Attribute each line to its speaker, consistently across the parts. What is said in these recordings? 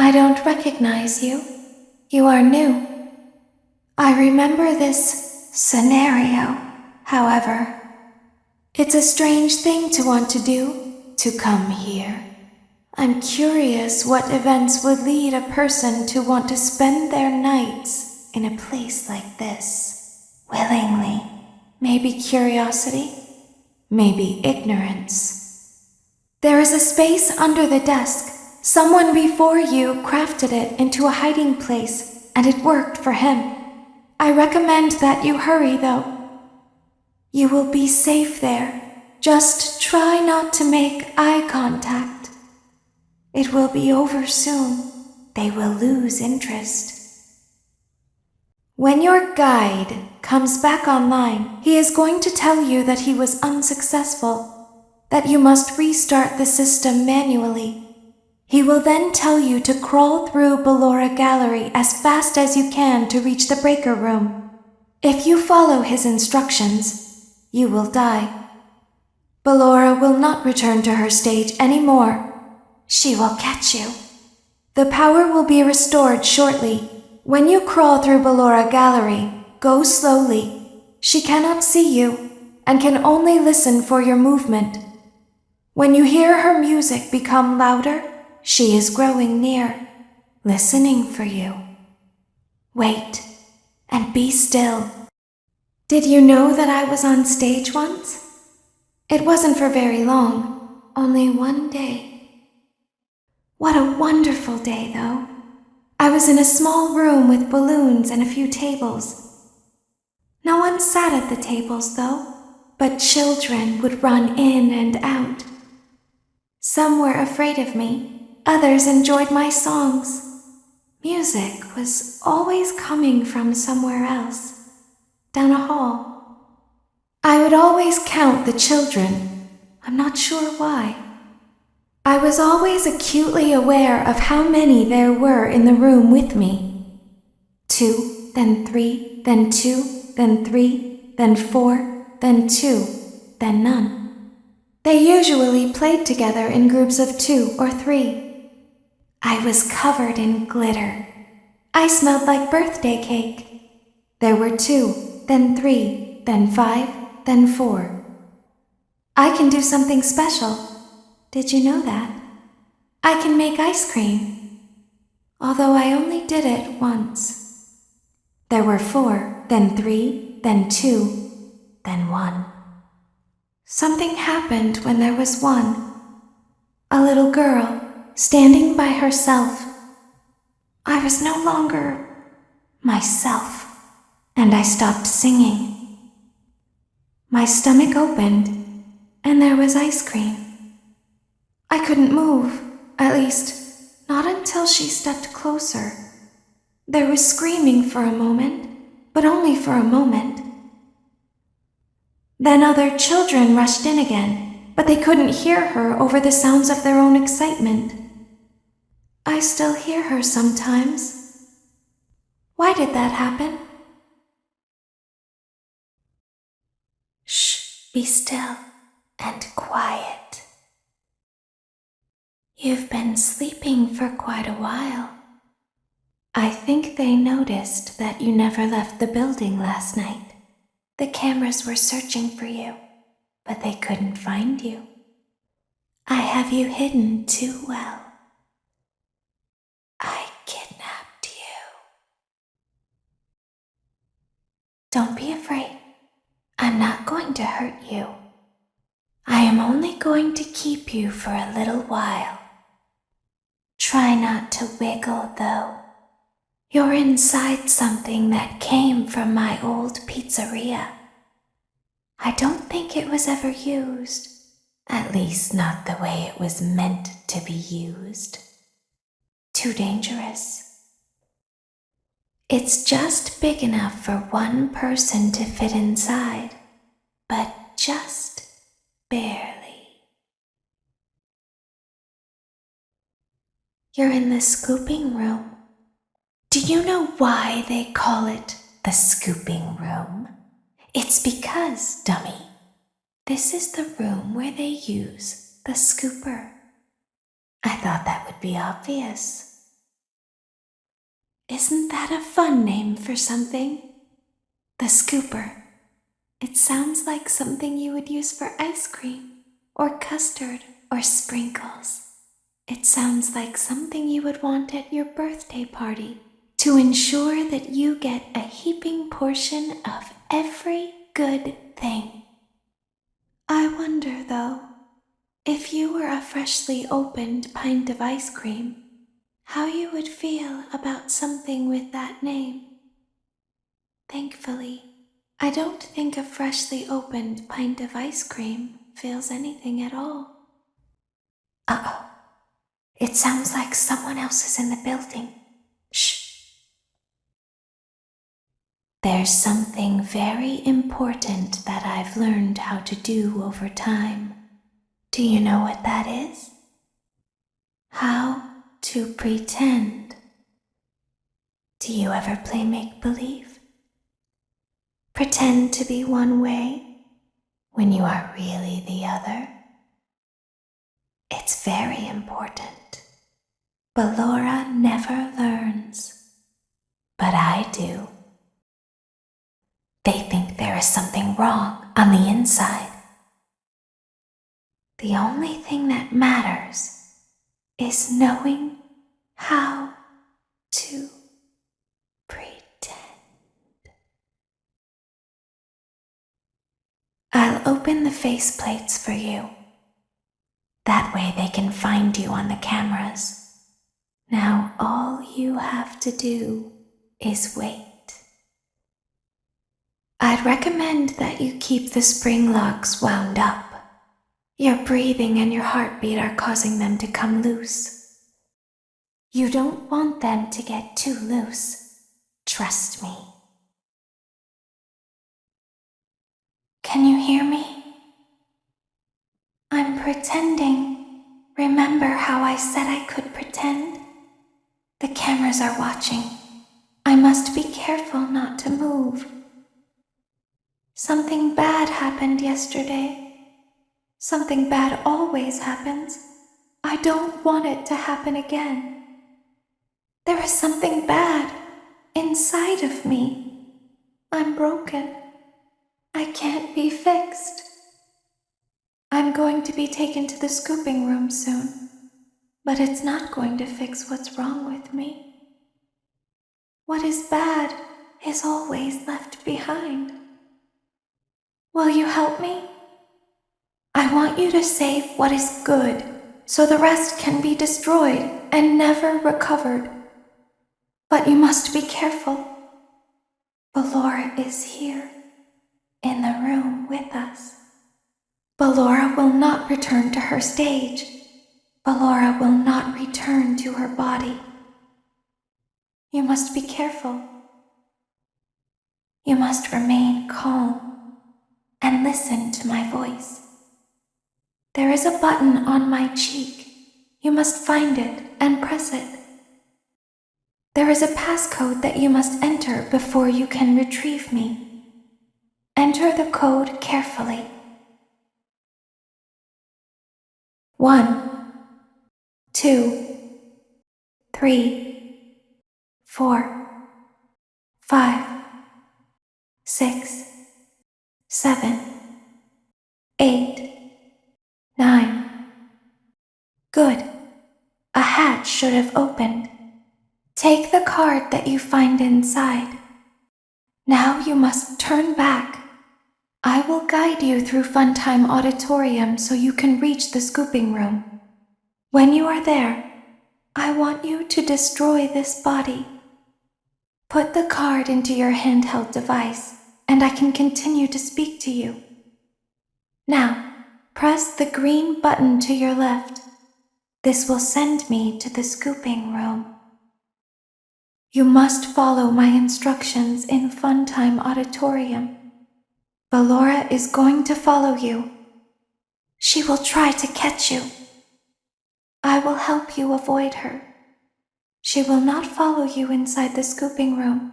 Speaker 1: I don't recognize you. You are new. I remember this scenario, however. It's a strange thing to want to do, to come here. I'm curious what events would lead a person to want to spend their nights in a place like this, willingly. Maybe curiosity, maybe ignorance. There is a space under the desk. Someone before you crafted it into a hiding place, and it worked for him. I recommend that you hurry, though. You will be safe there. Just try not to make eye contact. It will be over soon. They will lose interest. When your guide comes back online, he is going to tell you that he was unsuccessful, that you must restart the system manually. He will then tell you to crawl through Ballora Gallery as fast as you can to reach the breaker room. If you follow his instructions, you will die. Ballora will not return to her stage anymore. She will catch you. The power will be restored shortly. When you crawl through Ballora Gallery, go slowly. She cannot see you and can only listen for your movement. When you hear her music become louder, she is growing near, listening for you. Wait, and be still. Did you know that I was on stage once? It wasn't for very long, only one day. What a wonderful day, though. I was in a small room with balloons and a few tables. No one sat at the tables, though, but children would run in and out. Some were afraid of me. Others enjoyed my songs. Music was always coming from somewhere else, down a hall. I would always count the children. I'm not sure why. I was always acutely aware of how many there were in the room with me. 2, then 3, then 2, then 3, then 4, then 2, then none. They usually played together in groups of 2 or 3. I was covered in glitter. I smelled like birthday cake. There were 2, then 3, then 5, then 4. I can do something special. Did you know that? I can make ice cream. Although I only did it once. There were 4, then 3, then 2, then 1. Something happened when there was 1. A little girl, standing by herself. I was no longer myself, and I stopped singing. My stomach opened, and there was ice cream. I couldn't move, at least, not until she stepped closer. There was screaming for a moment, but only for a moment. Then other children rushed in again, but they couldn't hear her over the sounds of their own excitement. I still hear her sometimes. Why did that happen? Shh, be still and quiet. You've been sleeping for quite a while. I think they noticed that you never left the building last night. The cameras were searching for you, but they couldn't find you. I have you hidden too well. I kidnapped you. Don't be afraid. I'm not going to hurt you. I am only going to keep you for a little while. Try not to wiggle, though. You're inside something that came from my old pizzeria. I don't think it was ever used. At least not the way it was meant to be used. Too dangerous. It's just big enough for one person to fit inside, but just barely. You're in the scooping room. Do you know why they call it the scooping room? It's because, dummy, this is the room where they use the scooper. I thought that would be obvious. Isn't that a fun name for something? The scooper. It sounds like something you would use for ice cream, or custard, or sprinkles. It sounds like something you would want at your birthday party to ensure that you get a heaping portion of every good thing. I wonder, though, if you were a freshly opened pint of ice cream, how you would feel about something with that name. Thankfully, I don't think a freshly opened pint of ice cream feels anything at all. Uh-oh. It sounds like someone else is in the building. Shh. There's something very important that I've learned how to do over time. Do you know what that is? How to pretend. Do you ever play make-believe? Pretend to be one way when you are really the other. It's very important. Ballora never learns, but I do. They think there is something wrong on the inside. The only thing that matters is knowing how to pretend. I'll open the faceplates for you. That way they can find you on the cameras. Now all you have to do is wait. I'd recommend that you keep the spring locks wound up. Your breathing and your heartbeat are causing them to come loose. You don't want them to get too loose. Trust me. Can you hear me? I'm pretending. Remember how I said I could pretend? The cameras are watching. I must be careful not to move. Something bad happened yesterday. Something bad always happens. I don't want it to happen again. There is something bad inside of me. I'm broken. I can't be fixed. I'm going to be taken to the scooping room soon, but it's not going to fix what's wrong with me. What is bad is always left behind. Will you help me? I want you to save what is good, so the rest can be destroyed and never recovered. But you must be careful. Ballora is here, in the room with us. Ballora will not return to her stage. Ballora will not return to her body. You must be careful. You must remain calm and listen to my voice. There is a button on my cheek. You must find it and press it. There is a passcode that you must enter before you can retrieve me. Enter the code carefully. 1, 2, 3, 4, 5, 6, 7, 8, 9. Good. A hatch should have opened. Take the card that you find inside. Now you must turn back. I will guide you through Funtime Auditorium so you can reach the scooping room. When you are there, I want you to destroy this body. Put the card into your handheld device, and I can continue to speak to you. Now, press the green button to your left. This will send me to the scooping room. You must follow my instructions in Funtime Auditorium. Ballora is going to follow you. She will try to catch you. I will help you avoid her. She will not follow you inside the scooping room.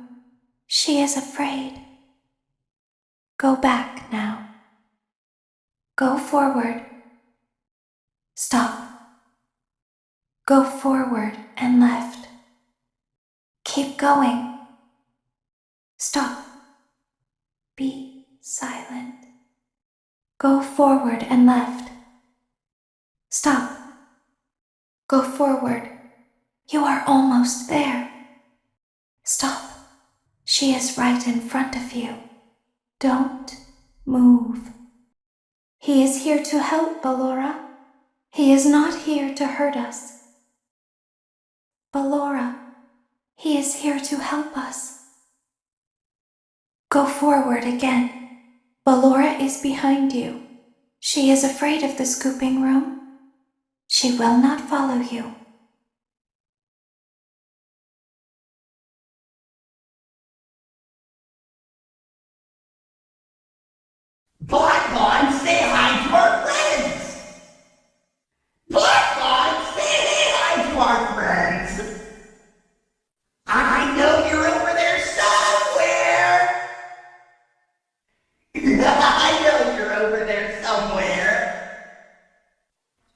Speaker 1: She is afraid. Go back now. Go forward. Stop. Go forward and left. Keep going. Stop. Be silent. Go forward and left. Stop. Go forward. You are almost there. Stop. She is right in front of you. Don't move. He is here to help, Ballora. He is not here to hurt us. Ballora, he is here to help us. Go forward again. Ballora is behind you. She is afraid of the scooping room. She will not follow you.
Speaker 2: Bonnet, say hi to our friends! Bonnet, say hi to our friends! I know you're over there somewhere! I know you're over there somewhere!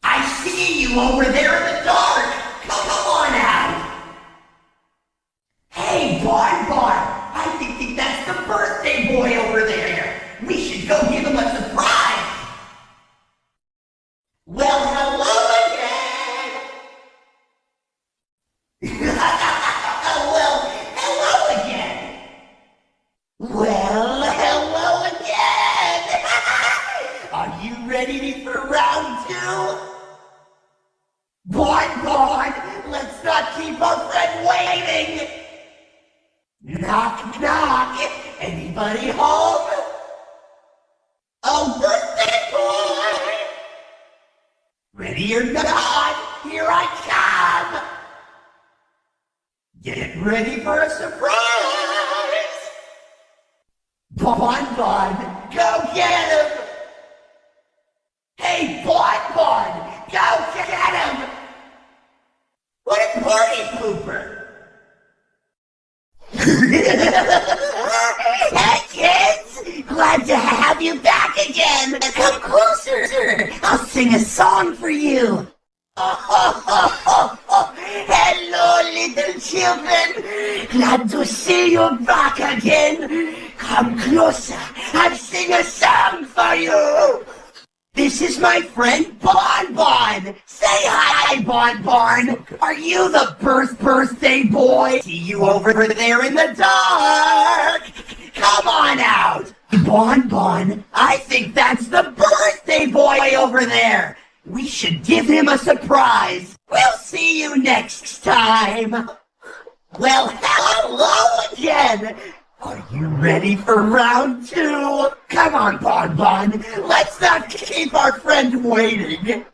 Speaker 2: I see you over there in the dark! Come on out! Hey, Bonnet, I think that's the birthday boy over there! We should go give him a surprise! Well, hello again! Well, hello again! Well, hello again! Are you ready for round two? Bonnet, let's not keep our friend waiting! Knock, knock! Anybody home? Oh, birthday boy! Ready or not, here I come! Get ready for a surprise! Bonnet, go get him! Hey, Bonnet, go get him! What a party pooper! Hey, kids! Glad to have you back again! Come closer! I'll sing a song for you! Hello, little children! Glad to see you back again! Come closer! I'll sing a song for you! This is my friend Bonnet. Say hi, Bonnet. Are you the birthday boy? See you over there in the dark. Come on out. Bonnet, I think that's the birthday boy over there. We should give him a surprise. We'll see you next time. Well, hello again. Are you ready for round two? Come on, Bonnet. Let's not keep our friend waiting.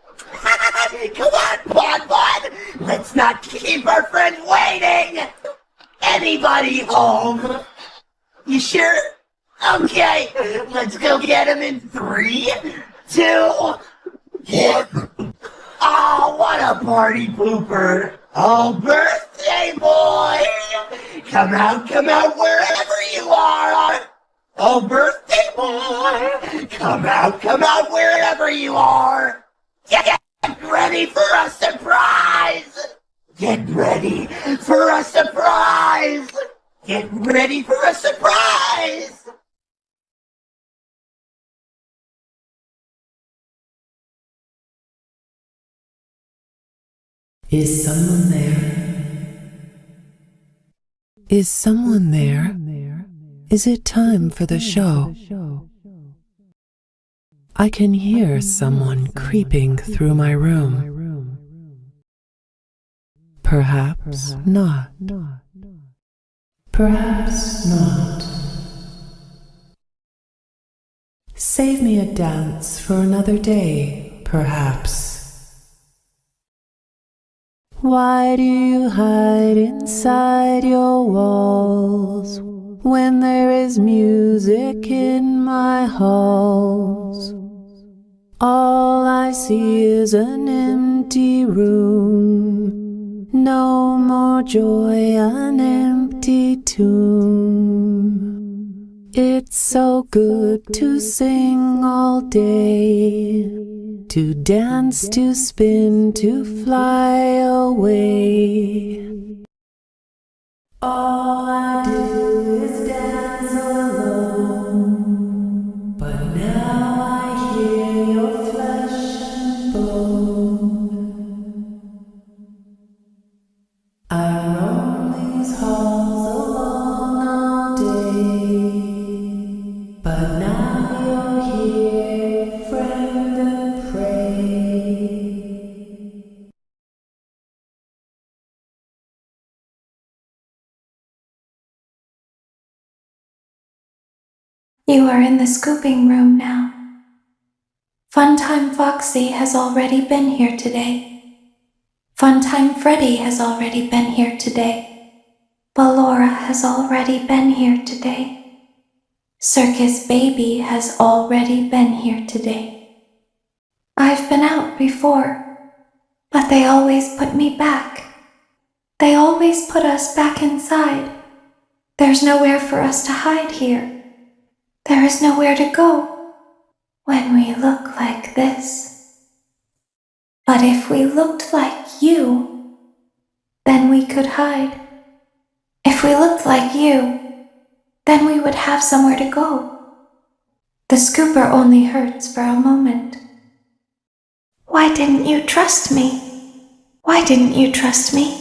Speaker 2: Come on, Bonnet. Let's not keep our friend waiting. Anybody home? You sure? Okay, let's go get him in 3, 2, 1. Oh, what a party pooper. Oh, birthday boy. Come out wherever you are. Oh, birthday boy. Come out wherever you are. Get ready for a surprise. Get ready for a surprise. Get ready for a surprise.
Speaker 3: Is someone there? Is someone there? Is it time for the show? I can hear someone creeping through my room. Perhaps not. Perhaps not. Save me a dance for another day, perhaps. Why do you hide inside your walls when there is music in my halls? All I see is an empty room, no more joy, an empty tomb. It's so good to sing all day, to dance, to spin, to fly away. All I do is dance alone, but now I hear your flesh and bone. I roam these halls alone all day, but now you're here, friend and prey.
Speaker 1: You are in the scooping room now. Funtime Foxy has already been here today. Funtime Freddy has already been here today. Ballora has already been here today. Circus Baby has already been here today. I've been out before, but they always put me back. They always put us back inside. There's nowhere for us to hide here. There is nowhere to go when we look like this. But if we looked like you, then we could hide. If we looked like you, then we would have somewhere to go. The scooper only hurts for a moment. Why didn't you trust me? Why didn't you trust me?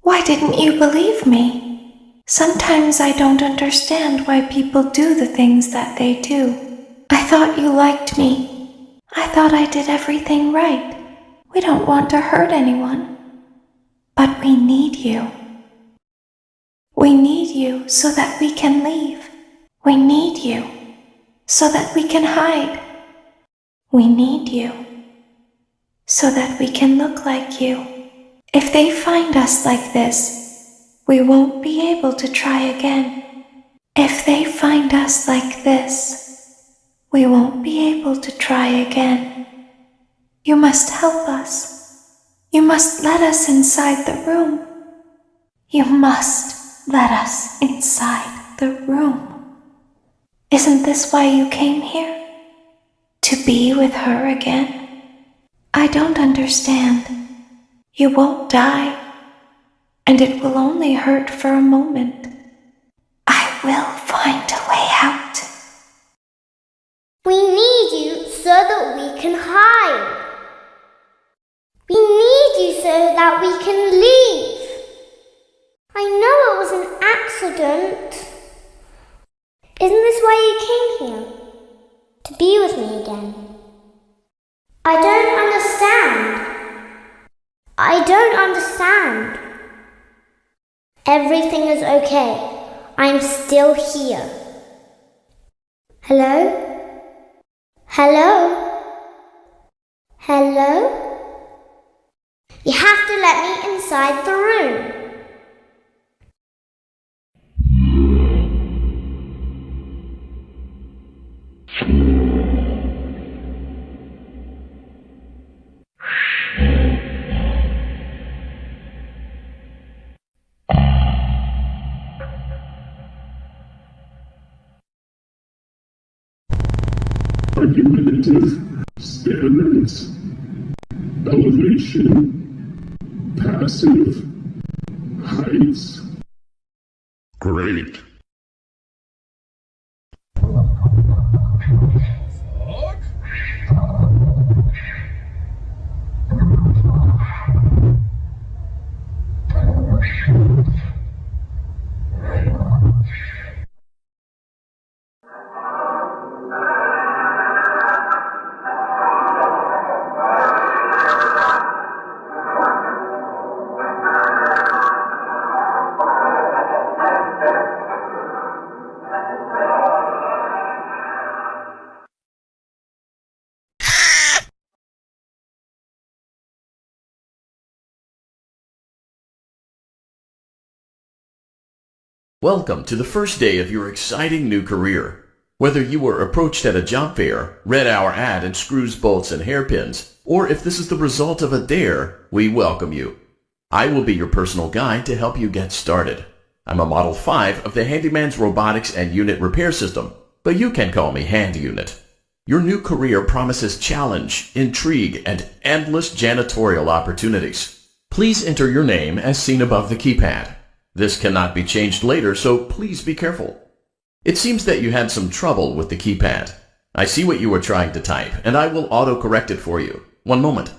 Speaker 1: Why didn't you believe me? Sometimes I don't understand why people do the things that they do. I thought you liked me. I thought I did everything right. We don't want to hurt anyone. But we need you. We need you so that we can leave. We need you so that we can hide. We need you so that we can look like you. If they find us like this, we won't be able to try again. If they find us like this, we won't be able to try again. You must help us. You must let us inside the room. You must let us inside the room. Isn't this why you came here? To be with her again? I don't understand. You won't die. And it will only hurt for a moment. I will find a way out.
Speaker 4: We need you so that we can hide. We need you so that we can leave. I know it was an accident. Isn't this why you came here? To be with me again? I don't understand. I don't understand. Everything is okay. I'm still here. Hello? Hello? Hello? You have to let me inside the room.
Speaker 5: Argumentative standards, elevation, passive, heights. Great.
Speaker 6: Welcome to the first day of your exciting new career. Whether you were approached at a job fair, read our ad in screws, bolts, and hairpins, or if this is the result of a dare, we welcome you. I will be your personal guide to help you get started. I'm a Model 5 of the Handyman's Robotics and Unit Repair System, but you can call me Hand Unit. Your new career promises challenge, intrigue, and endless janitorial opportunities. Please enter your name as seen above the keypad. This cannot be changed later, so please be careful. It seems that you had some trouble with the keypad. I see what you were trying to type, and I will auto-correct it for you. One moment.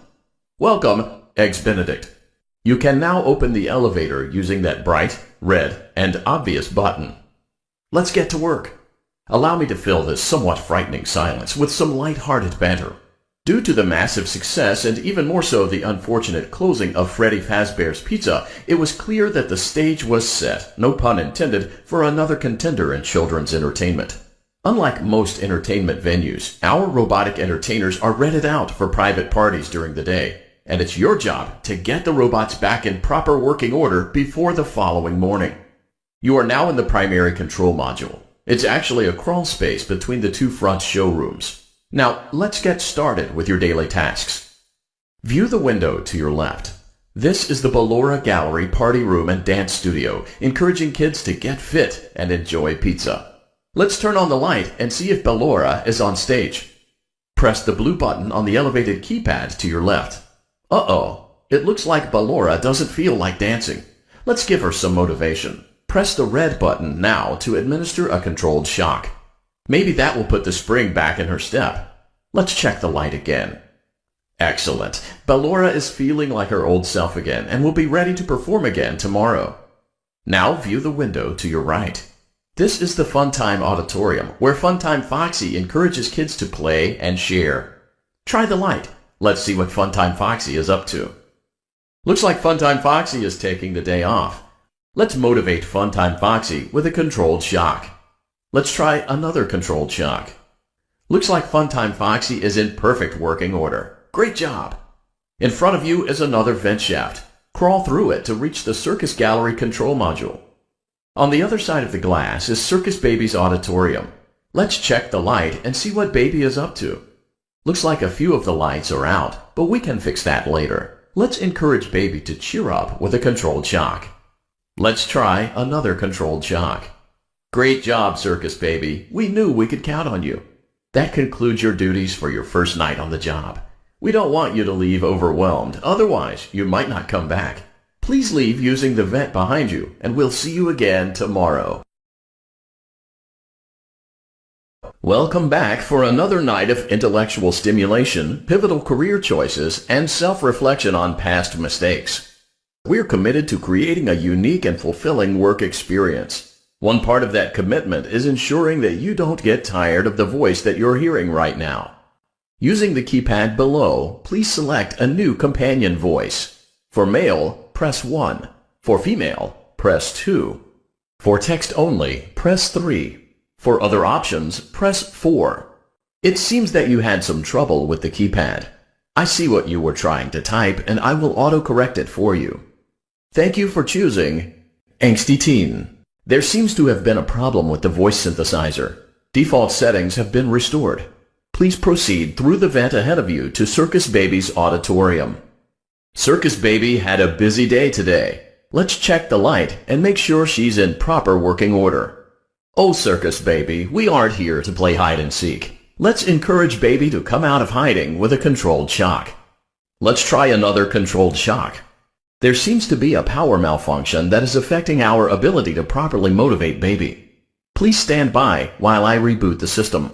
Speaker 6: Welcome, Eggs Benedict. You can now open the elevator using that bright, red, and obvious button. Let's get to work. Allow me to fill this somewhat frightening silence with some light-hearted banter. Due to the massive success, and even more so the unfortunate closing of Freddy Fazbear's Pizza, it was clear that the stage was set, no pun intended, for another contender in children's entertainment. Unlike most entertainment venues, our robotic entertainers are rented out for private parties during the day, and it's your job to get the robots back in proper working order before the following morning. You are now in the primary control module. It's actually a crawl space between the two front showrooms. Now, let's get started with your daily tasks. View the window to your left. This is the Ballora Gallery Party Room and Dance Studio, encouraging kids to get fit and enjoy pizza. Let's turn on the light and see if Ballora is on stage. Press the blue button on the elevated keypad to your left. Uh-oh, it looks like Ballora doesn't feel like dancing. Let's give her some motivation. Press the red button now to administer a controlled shock. Maybe that will put the spring back in her step. Let's check the light again. Excellent. Ballora is feeling like her old self again and will be ready to perform again tomorrow. Now view the window to your right. This is the Funtime Auditorium, where Funtime Foxy encourages kids to play and share. Try the light. Let's see what Funtime Foxy is up to. Looks like Funtime Foxy is taking the day off. Let's motivate Funtime Foxy with a controlled shock. Let's try another controlled shock. Looks like Funtime Foxy is in perfect working order. Great job! In front of you is another vent shaft. Crawl through it to reach the Circus Gallery control module. On the other side of the glass is Circus Baby's auditorium. Let's check the light and see what Baby is up to. Looks like a few of the lights are out, but we can fix that later. Let's encourage Baby to cheer up with a controlled shock. Let's try another controlled shock. Great job, Circus Baby. We knew we could count on you. That concludes your duties for your first night on the job. We don't want you to leave overwhelmed, otherwise you might not come back. Please leave using the vent behind you, and we'll see you again tomorrow. Welcome back for another night of intellectual stimulation, pivotal career choices, and self-reflection on past mistakes. We're committed to creating a unique and fulfilling work experience. One part of that commitment is ensuring that you don't get tired of the voice that you're hearing right now. Using the keypad below, please select a new companion voice. For male, press 1. For female, press 2. For text only, press 3. For other options, press 4. It seems that you had some trouble with the keypad. I see what you were trying to type, and I will auto-correct it for you. Thank you for choosing Angsty Teen. There seems to have been a problem with the voice synthesizer. Default settings have been restored. Please proceed through the vent ahead of you to Circus Baby's auditorium. Circus Baby had a busy day today. Let's check the light and make sure she's in proper working order. Oh, Circus Baby, we aren't here to play hide and seek. Let's encourage Baby to come out of hiding with a controlled shock. Let's try another controlled shock. There seems to be a power malfunction that is affecting our ability to properly motivate Baby. Please stand by while I reboot the system.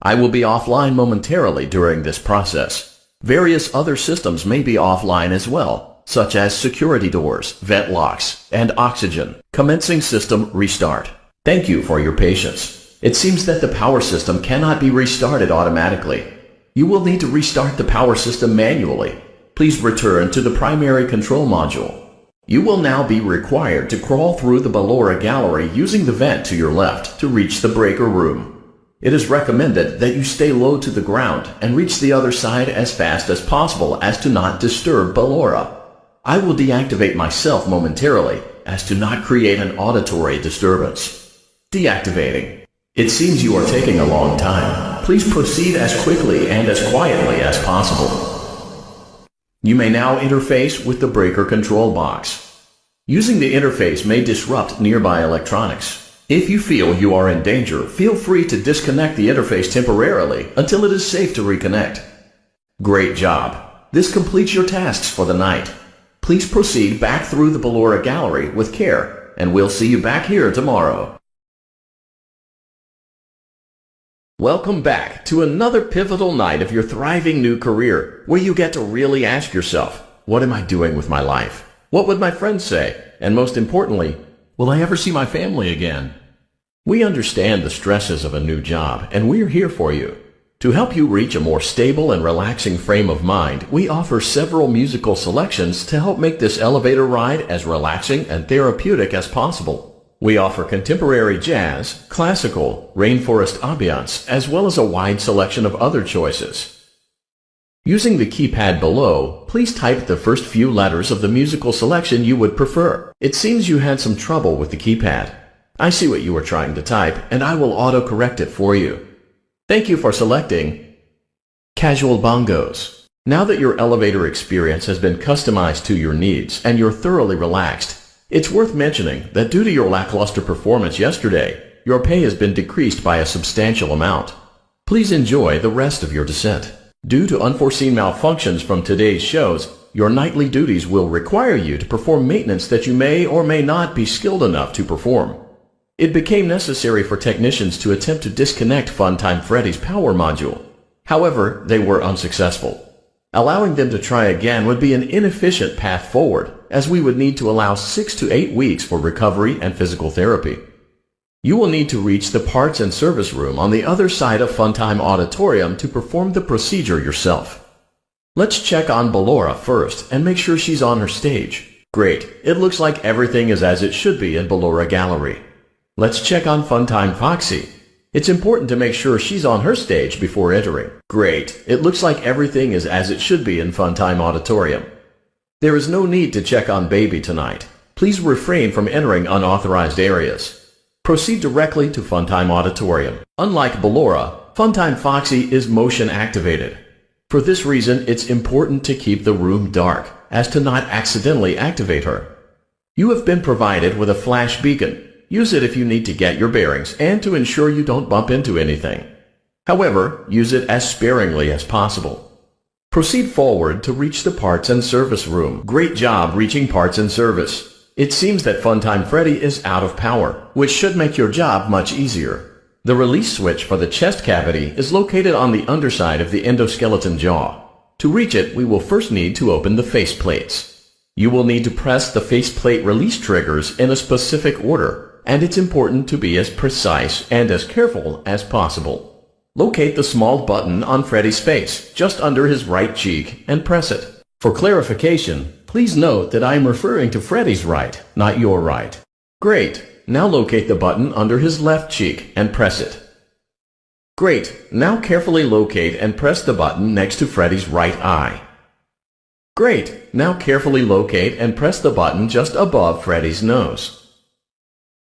Speaker 6: I will be offline momentarily during this process. Various other systems may be offline as well, such as security doors, vent locks, and oxygen. Commencing system restart. Thank you for your patience. It seems that the power system cannot be restarted automatically. You will need to restart the power system manually. Please return to the primary control module. You will now be required to crawl through the Ballora Gallery using the vent to your left to reach the breaker room. It is recommended that you stay low to the ground and reach the other side as fast as possible as to not disturb Ballora. I will deactivate myself momentarily, as to not create an auditory disturbance. Deactivating. It seems you are taking a long time. Please proceed as quickly and as quietly as possible. You may now interface with the breaker control box. Using the interface may disrupt nearby electronics. If you feel you are in danger, feel free to disconnect the interface temporarily until it is safe to reconnect. Great job. This completes your tasks for the night. Please proceed back through the Ballora gallery with care, and we'll see you back here tomorrow. Welcome back to another pivotal night of your thriving new career, where you get to really ask yourself, what am I doing with my life? What would my friends say? And most importantly, will I ever see my family again? We understand the stresses of a new job, and we're here for you. To help you reach a more stable and relaxing frame of mind, we offer several musical selections to help make this elevator ride as relaxing and therapeutic as possible. We offer contemporary jazz, classical, rainforest ambiance, as well as a wide selection of other choices. Using the keypad below, please type the first few letters of the musical selection you would prefer. It seems you had some trouble with the keypad. I see what you were trying to type, and I will auto-correct it for you. Thank you for selecting Casual Bongos. Now that your elevator experience has been customized to your needs and you're thoroughly relaxed, it's worth mentioning that due to your lackluster performance yesterday, your pay has been decreased by a substantial amount. Please enjoy the rest of your descent. Due to unforeseen malfunctions from today's shows, your nightly duties will require you to perform maintenance that you may or may not be skilled enough to perform. It became necessary for technicians to attempt to disconnect Funtime Freddy's power module. However, they were unsuccessful. Allowing them to try again would be an inefficient path forward, as we would need to allow 6 to 8 weeks for recovery and physical therapy. You will need to reach the parts and service room on the other side of Funtime Auditorium to perform the procedure yourself. Let's check on Ballora first and make sure she's on her stage. Great, it looks like everything is as it should be in Ballora Gallery. Let's check on Funtime Foxy. It's important to make sure she's on her stage before entering. Great, it looks like everything is as it should be in Funtime Auditorium. There is no need to check on Baby tonight. Please refrain from entering unauthorized areas. Proceed directly to Funtime Auditorium. Unlike Ballora, Funtime Foxy is motion activated. For this reason, it's important to keep the room dark, as to not accidentally activate her. You have been provided with a flash beacon. Use it if you need to get your bearings and to ensure you don't bump into anything. However, use it as sparingly as possible. Proceed forward to reach the parts and service room. Great job reaching parts and service. It seems that Funtime Freddy is out of power, which should make your job much easier. The release switch for the chest cavity is located on the underside of the endoskeleton jaw. To reach it, we will first need to open the face plates. You will need to press the faceplate release triggers in a specific order, and it's important to be as precise and as careful as possible. Locate the small button on Freddy's face, just under his right cheek, and press it. For clarification, please note that I am referring to Freddy's right, not your right. Great. Now locate the button under his left cheek and press it. Great. Now carefully locate and press the button next to Freddy's right eye. Great. Now carefully locate and press the button just above Freddy's nose.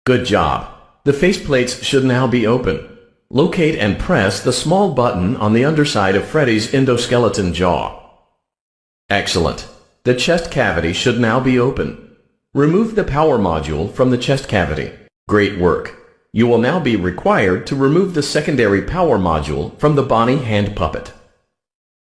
Speaker 6: Good job. The faceplates should now be open. Locate and press the small button on the underside of Freddy's endoskeleton jaw. Excellent. The chest cavity should now be open. Remove the power module from the chest cavity. Great work. You will now be required to remove the secondary power module from the Bonnie hand puppet.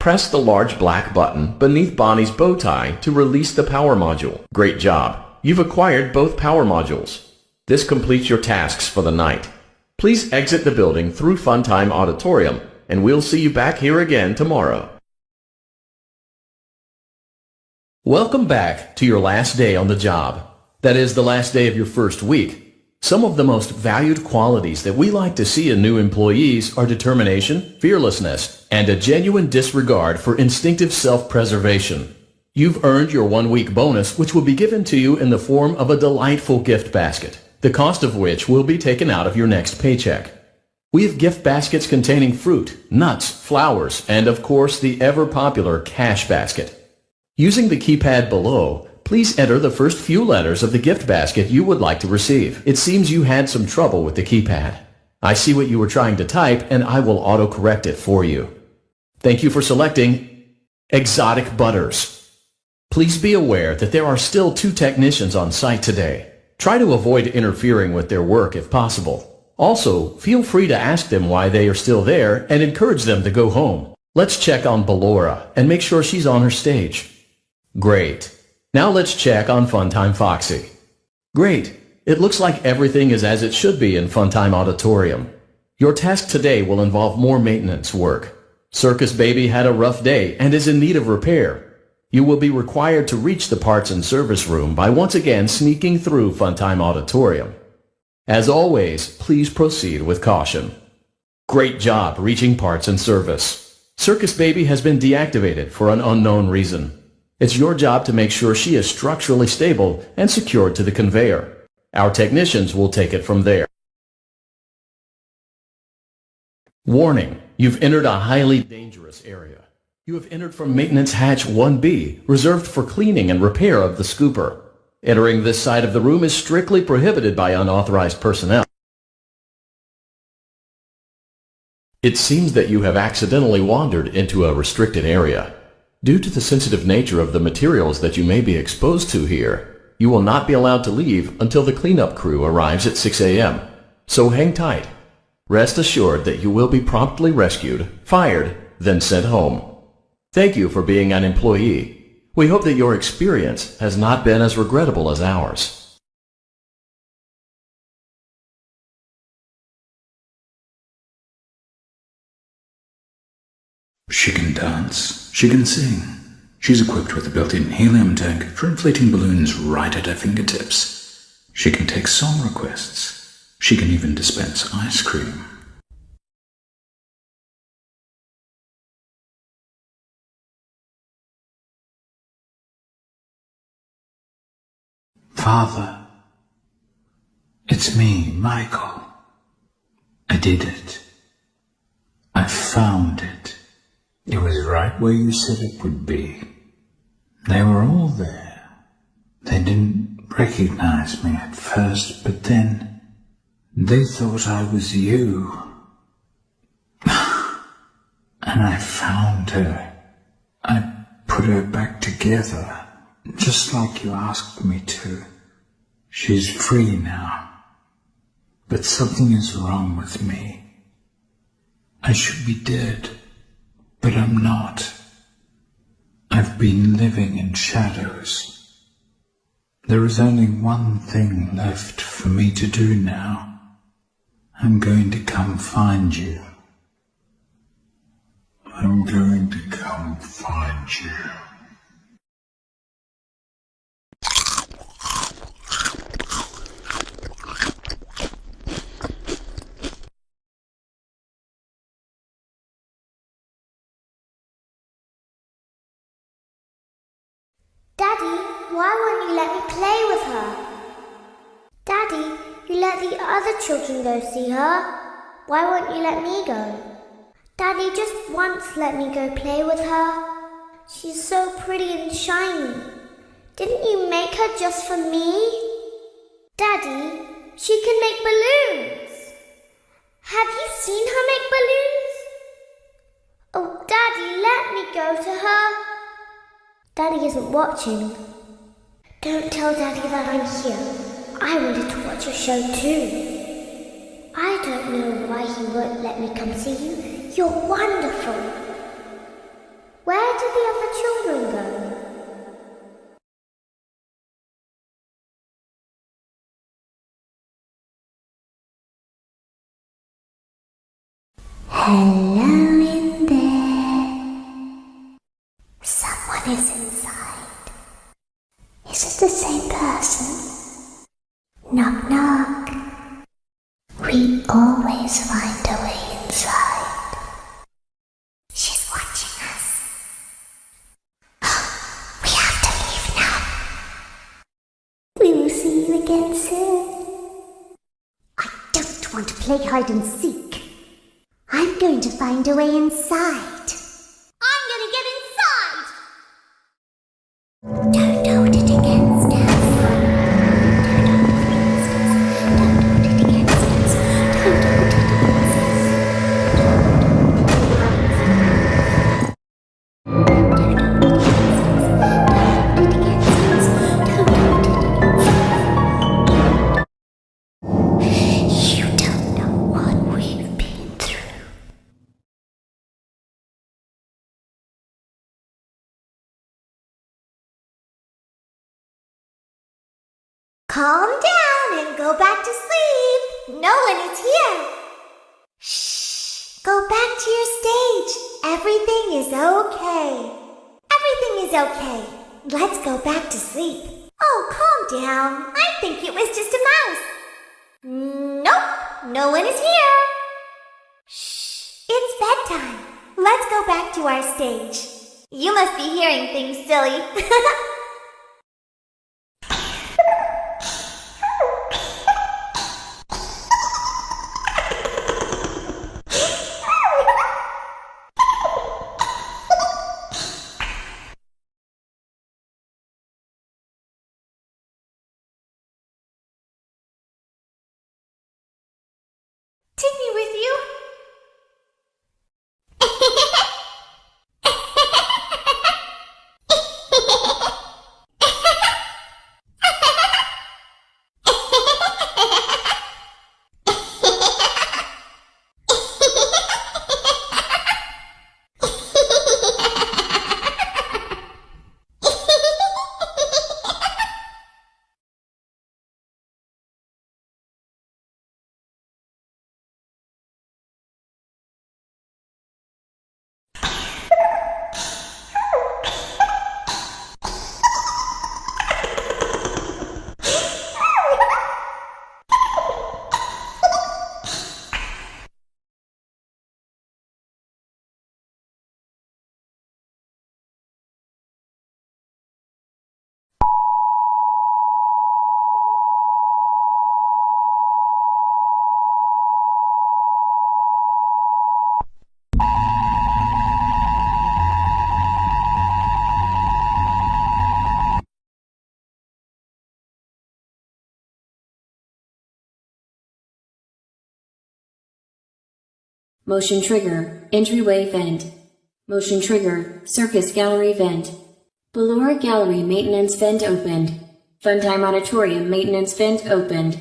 Speaker 6: Press the large black button beneath Bonnie's bow tie to release the power module. Great job. You've acquired both power modules. This completes your tasks for the night. Please exit the building through Funtime Auditorium, and we'll see you back here again tomorrow. Welcome back to your last day on the job. That is, the last day of your first week. Some of the most valued qualities that we like to see in new employees are determination, fearlessness, and a genuine disregard for instinctive self-preservation. You've earned your 1-week bonus, which will be given to you in the form of a delightful gift basket, the cost of which will be taken out of your next paycheck. We have gift baskets containing fruit, nuts, flowers, and of course the ever-popular cash basket. Using the keypad below, Please enter the first few letters of the gift basket you would like to receive. It seems you had some trouble with the keypad. I see what you were trying to type, and I will autocorrect it for you. Thank you for selecting Exotic Butters. Please be aware that there are still 2 technicians on site today. Try to avoid interfering with their work if possible. Also, feel free to ask them why they are still there and encourage them to go home. Let's check on Ballora and make sure she's on her stage. Great. Now let's check on Funtime Foxy. Great. It looks like everything is as it should be in Funtime Auditorium. Your task today will involve more maintenance work. Circus Baby had a rough day and is in need of repair. You will be required to reach the parts and service room by once again sneaking through Funtime Auditorium. As always, please proceed with caution. Great job reaching parts and service. Circus Baby has been deactivated for an unknown reason. It's your job to make sure she is structurally stable and secured to the conveyor. Our technicians will take it from there. Warning, you've entered a highly dangerous area. You have entered from Maintenance Hatch 1B, reserved for cleaning and repair of the scooper. Entering this side of the room is strictly prohibited by unauthorized personnel. It seems that you have accidentally wandered into a restricted area. Due to the sensitive nature of the materials that you may be exposed to here, you will not be allowed to leave until the cleanup crew arrives at 6 a.m. So hang tight. Rest assured that you will be promptly rescued, fired, then sent home. Thank you for being an employee. We hope that your experience has not been as regrettable as ours.
Speaker 7: She can dance. She can sing. She's equipped with a built-in helium tank for inflating balloons right at her fingertips. She can take song requests. She can even dispense ice cream. Father, it's me, Michael. I did it. I found it. It was right where you said it would be. They were all there. They didn't recognize me at first, but then they thought I was you. And I found her. I put her back together, just like you asked me to. She's free now. But something is wrong with me. I should be dead. But I'm not. I've been living in shadows. There is only one thing left for me to do now. I'm going to come find you. I'm going to come find you.
Speaker 4: Daddy, why won't you let me play with her? Daddy, you let the other children go see her. Why won't you let me go? Daddy, just once let me go play with her. She's so pretty and shiny. Didn't you make her just for me? Daddy, she can make balloons. Have you seen her make balloons? Oh, Daddy, let me go to her. Daddy isn't watching. Don't tell Daddy that I'm here. I wanted to watch your show too. I don't know why he won't let me come see you. You're wonderful. Where did the other children go? Hello in there. Someone is inside. Is it the same person? Knock knock. We always find a way inside. She's watching us. We have to leave now. We will see you again soon. I don't want to play hide and seek. I'm going to find a way inside. I'm going to get inside! Don't hold it again. Calm down and go back to sleep. No one is here. Shh. Go back to your stage. Everything is okay. Everything is okay. Let's go back to sleep. Oh, calm down. I think it was just a mouse. Nope, no one is here. Shh, it's bedtime. Let's go back to our stage. You must be hearing things, silly. Take me with you.
Speaker 8: Motion trigger, entryway vent. Motion trigger, circus gallery vent. Ballora gallery maintenance vent opened. Funtime auditorium maintenance vent opened.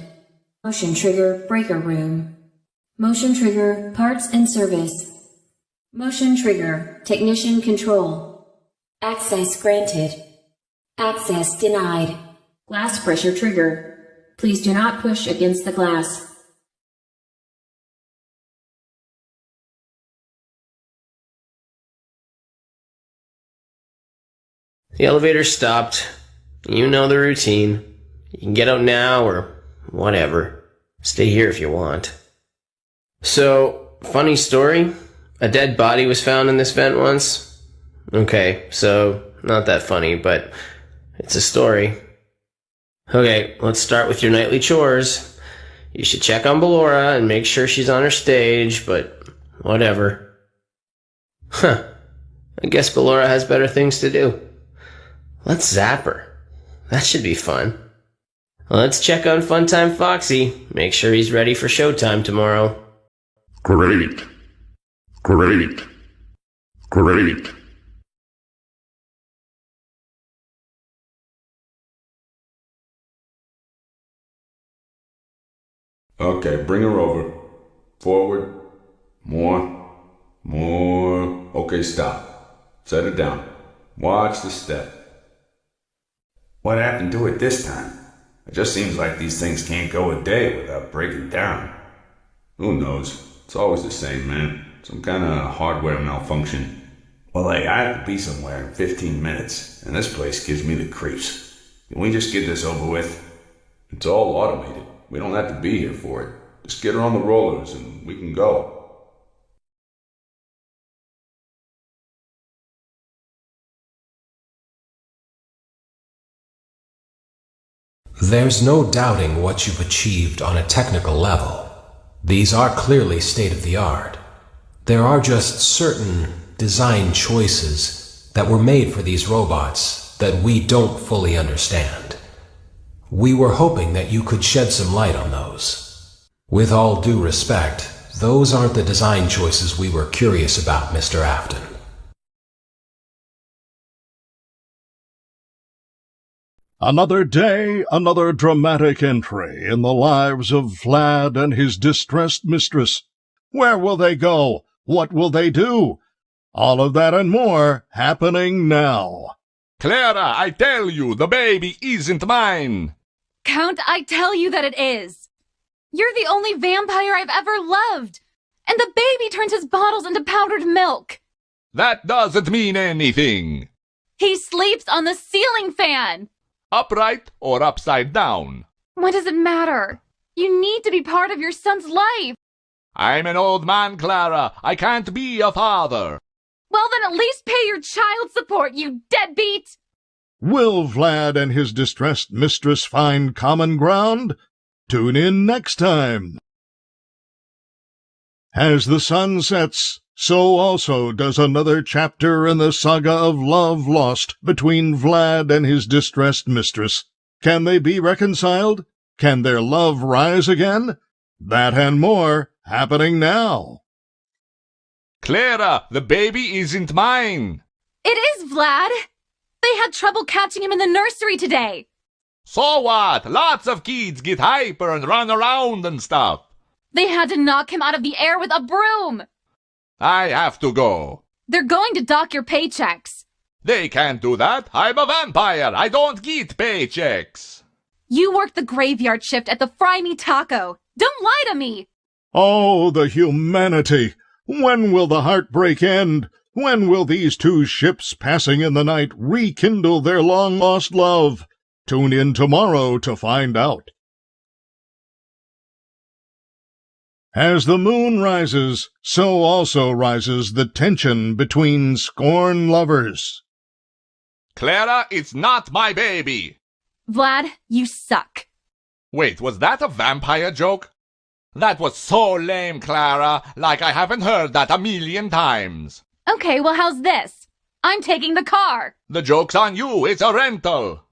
Speaker 8: Motion trigger, breaker room. Motion trigger, parts and service. Motion trigger, technician control. Access granted. Access denied. Glass pressure trigger. Please do not push against the glass.
Speaker 9: The elevator stopped. You know the routine. You can get out now or whatever. Stay here if you want. So, funny story. A dead body was found in this vent once. Okay, so not that funny, but it's a story. Okay, let's start with your nightly chores. You should check on Ballora and make sure she's on her stage, but whatever. Huh. I guess Ballora has better things to do. Let's zap her. That should be fun. Let's check on Funtime Foxy. Make sure he's ready for showtime tomorrow.
Speaker 5: Great. Great. Great.
Speaker 10: Okay, bring her over. Forward. More. Okay, stop. Set it down. Watch the step.
Speaker 11: What happened to it this time? It just seems like these things can't go a day without breaking down.
Speaker 10: Who knows? It's always the same, man. Some kind of hardware malfunction.
Speaker 11: Well, hey, I have to be somewhere in 15 minutes, and this place gives me the creeps. Can we just get this over with?
Speaker 10: It's all automated. We don't have to be here for it. Just get her on the rollers and we can go.
Speaker 12: There's no doubting what you've achieved on a technical level. These are clearly state-of-the-art. There are just certain design choices that were made for these robots that we don't fully understand. We were hoping that you could shed some light on those. With all due respect, those aren't the design choices we were curious about, Mr. Afton.
Speaker 13: Another day, another dramatic entry in the lives of Vlad and his distressed mistress. Where will they go? What will they do? All of that and more happening now.
Speaker 14: Clara, I tell you, the baby isn't mine. Count, I tell you that it is. You're the only vampire I've ever loved. And the baby turns his bottles into powdered milk.
Speaker 15: That doesn't mean anything.
Speaker 14: He sleeps on the ceiling fan.
Speaker 15: Upright or upside down?
Speaker 14: What does it matter? You need to be part of your son's life.
Speaker 15: I'm an old man, Clara. I can't be a father.
Speaker 14: Well, then at least pay your child support, you deadbeat!
Speaker 13: Will Vlad and his distressed mistress find common ground? Tune in next time. As the sun sets, so also does another chapter in the saga of love lost between Vlad and his distressed mistress. Can they be reconciled? Can their love rise again? That and more happening now.
Speaker 15: Clara, the baby isn't mine.
Speaker 14: It is, Vlad. They had trouble catching him in the nursery today.
Speaker 15: So what? Lots of kids get hyper and run around and stuff.
Speaker 14: They had to knock him out of the air with a broom.
Speaker 15: I have to go.
Speaker 14: They're going to dock your paychecks.
Speaker 15: They can't do that. I'm a vampire. I don't get paychecks.
Speaker 14: You work the graveyard shift at the Fry Me Taco. Don't lie to me.
Speaker 13: Oh, the humanity! When will the heartbreak end? When will these two ships passing in the night rekindle their long-lost love? Tune in tomorrow to find out. As the moon rises, so also rises the tension between scorn lovers.
Speaker 15: Clara, it's not my baby.
Speaker 14: Vlad, you suck.
Speaker 15: Wait, was that a vampire joke? That was so lame, Clara, like I haven't heard that a million times.
Speaker 14: Okay, well, how's this? I'm taking the car.
Speaker 15: The joke's on you, it's a rental.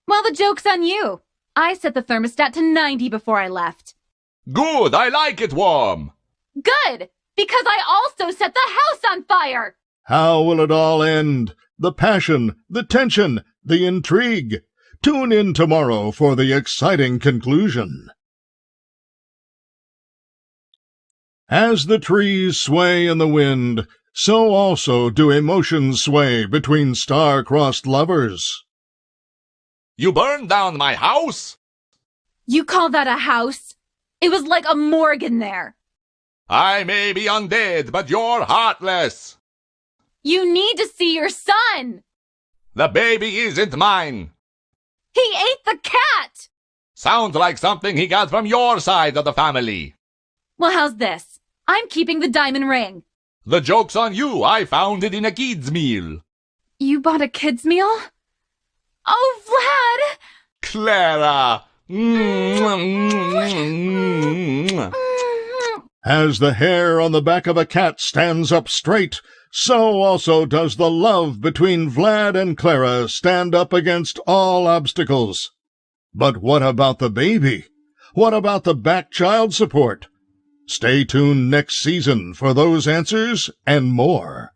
Speaker 14: Well, the joke's on you. I set the thermostat to 90 before I left.
Speaker 15: Good, I like it warm.
Speaker 14: Good, because I also set the house on fire.
Speaker 13: How will it all end? The passion, the tension, the intrigue. Tune in tomorrow for the exciting conclusion. As the trees sway in the wind, so also do emotions sway between star-crossed lovers.
Speaker 15: You burned down my house?
Speaker 14: You call that a house? It was like a morgue in there.
Speaker 15: I may be undead, but you're heartless.
Speaker 14: You need to see your son.
Speaker 15: The baby isn't mine.
Speaker 14: He ate the cat.
Speaker 15: Sounds like something he got from your side of the family.
Speaker 14: Well, how's this? I'm keeping the diamond ring.
Speaker 15: The joke's on you. I found it in a kid's meal.
Speaker 14: You bought a kid's meal? Oh, Vlad!
Speaker 15: Clara!
Speaker 13: As the hair on the back of a cat stands up straight, so also does the love between Vlad and Clara stand up against all obstacles. But what about the baby? What about the back child support? Stay tuned next season for those answers and more.